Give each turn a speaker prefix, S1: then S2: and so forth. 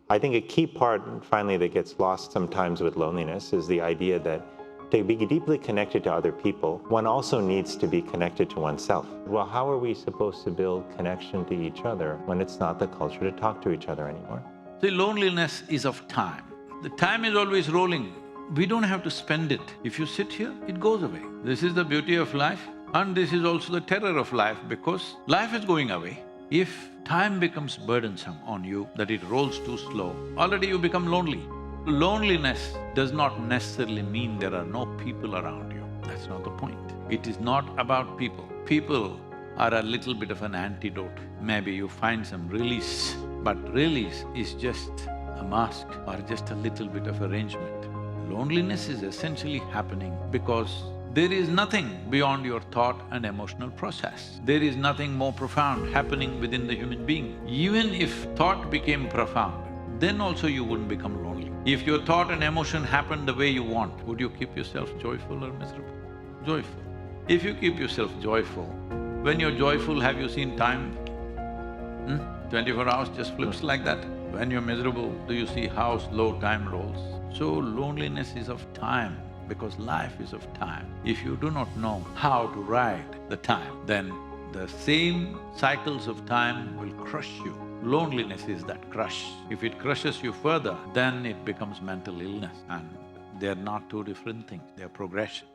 S1: I think a key part, finally, that gets lost sometimes with loneliness is the idea that to be deeply connected to other people, one also needs to be connected to oneself. Well, how are we supposed to build connection to each other when it's not the culture to talk to each other anymore?
S2: See, loneliness is of time. The time is always rolling. We don't have to spend it. If you sit here, it goes away. This is the beauty of life, and this is also the terror of life, because life is going away. If time becomes burdensome on you, that it rolls too slow, already you become lonely. Loneliness does not necessarily mean there are no people around you. That's not the point. It is not about people. People are a little bit of an antidote. Maybe you find some release, but release is just a mask or just a little bit of arrangement. Loneliness is essentially happening because there is nothing beyond your thought and emotional process. There is nothing more profound happening within the human being. Even if thought became profound, then also you wouldn't become lonely. If your thought and emotion happened the way you want, would you keep yourself joyful or miserable? Joyful. If you keep yourself joyful, when you're joyful, have you seen time? 24 hours just flips like that. When you're miserable, do you see how slow time rolls? So loneliness is of time, because life is of time. If you do not know how to ride the time, then the same cycles of time will crush you. Loneliness is that crush. If it crushes you further, then it becomes mental illness, and they're not two different things, they're progression.